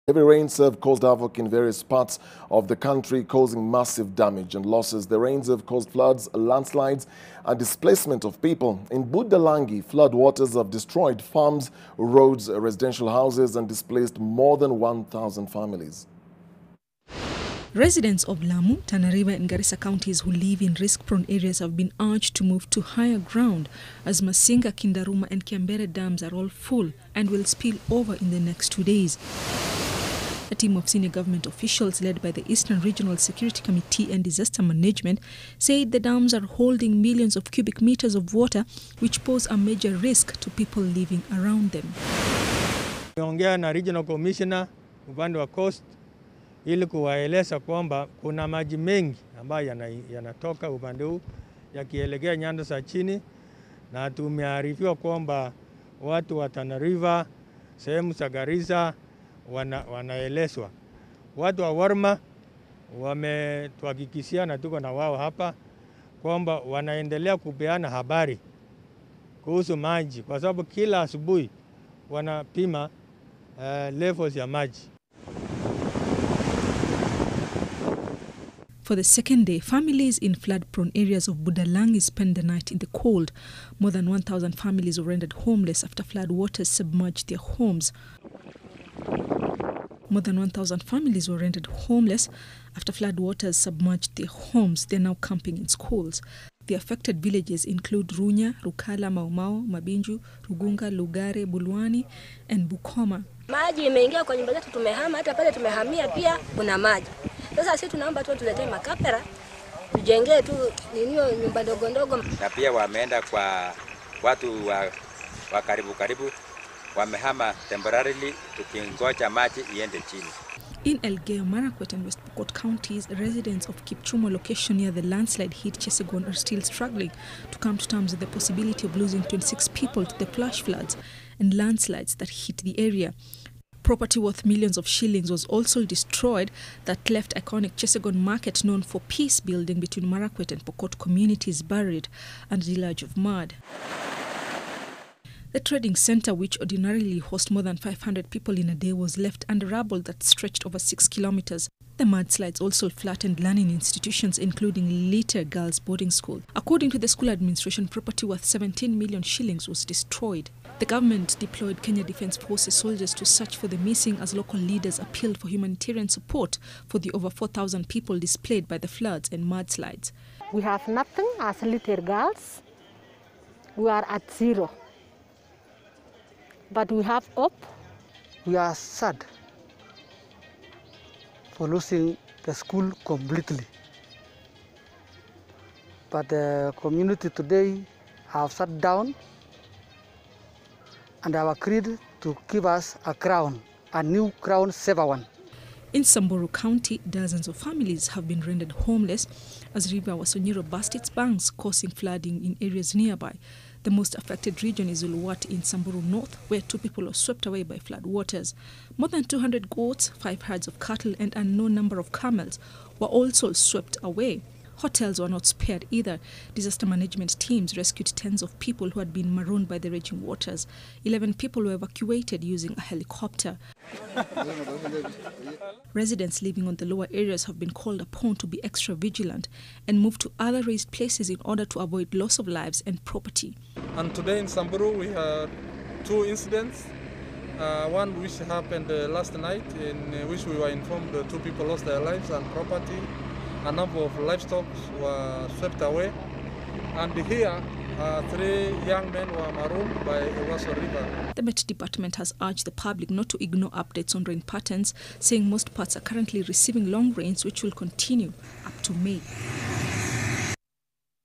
Heavy rains have caused havoc in various parts of the country, causing massive damage and losses. The rains have caused floods, landslides, and displacement of people. In Budalangi, floodwaters have destroyed farms, roads, residential houses, and displaced more than 1,000 families. Residents of Lamu, Tana River and Garissa counties who live in risk-prone areas have been urged to move to higher ground as Masinga, Kindaruma and Kiambere dams are all full and will spill over in the next 2 days. A team of senior government officials led by the Eastern Regional Security Committee and Disaster Management said the dams are holding millions of cubic meters of water, which pose a major risk to people living around them. Tumeongea na Regional Commissioner upande wa Coast ili kuwaeleza kwamba kuna maji mengi ambayo yanatoka upande huu yakielekea nyanda za chini, na tumearifiwa kwamba watu wa Tana River, sehemu za Garissa wanaelezwa. Watu wa Warma wametuhakikishia na tuko na wao hapa kwamba wanaendelea kupeana habari kuhusu maji, kwa sababu kila asubuhi wanapima levels ya maji. For the second day, families in flood-prone areas of Budalangi spent the night in the cold. More than 1,000 families were rendered homeless after flood waters submerged their homes. More than 1,000 families were rendered homeless after flood waters submerged their homes. They're now camping in schools. The affected villages include Runya, Rukala, Maumau, Mabinju, Rugunga, Lugare, Bulwani and Bukoma. Maji imeingia kwa nyumba zetu, tumehama, hata pale tumehamia pia kuna maji. Sasa sisi tunaomba tu tuletee makapera tujengee tu ninio nyumba ndogo ndogo. Na pia wameenda kwa watu wa karibu wamehama temporarily tukingoja maji iende chini. In Pokot Marakwet and West Pokot counties, residents of Kipchumo location near the landslide hit Chesegon are still struggling to come to terms with the possibility of losing 26 people to the flash floods and landslides that hit the area. Property worth millions of shillings was also destroyed that left iconic Chesegon market known for peace building between Marakwet and Pokot communities buried under the deluge of mud. The trading center, which ordinarily hosts more than 500 people in a day, was left under rubble that stretched over 6 kilometers. The mudslides also flattened learning institutions, including Little Girls Boarding School. According to the school administration, property worth 17 million shillings was destroyed. The government deployed Kenya Defence Forces soldiers to search for the missing as local leaders appealed for humanitarian support for the over 4,000 people displaced by the floods and mudslides. We have nothing as little girls. We are at zero. But we have hope. We are sad for losing the school completely. But the community today have sat down and have agreed to give us a crown, a new crown, saver one. In Samburu County, dozens of families have been rendered homeless as River Wasonyiro burst its banks, causing flooding in areas nearby. The most affected region is Uluwat in Samburu North, where 2 people were swept away by flood waters. More than 200 goats, 5 herds of cattle and an unknown number of camels were also swept away. Hotels were not spared either. Disaster management teams rescued tens of people who had been marooned by the raging waters. 11 people were evacuated using a helicopter. Residents living on the lower areas have been called upon to be extra vigilant and move to other raised places in order to avoid loss of lives and property. And today in Samburu we had 2 incidents. One which happened last night, in which we were informed 2 people lost their lives and property. A number of livestock were swept away. And here, 3 young men were marooned by the Waso River. The Met Department has urged the public not to ignore updates on rain patterns, saying most parts are currently receiving long rains which will continue up to May.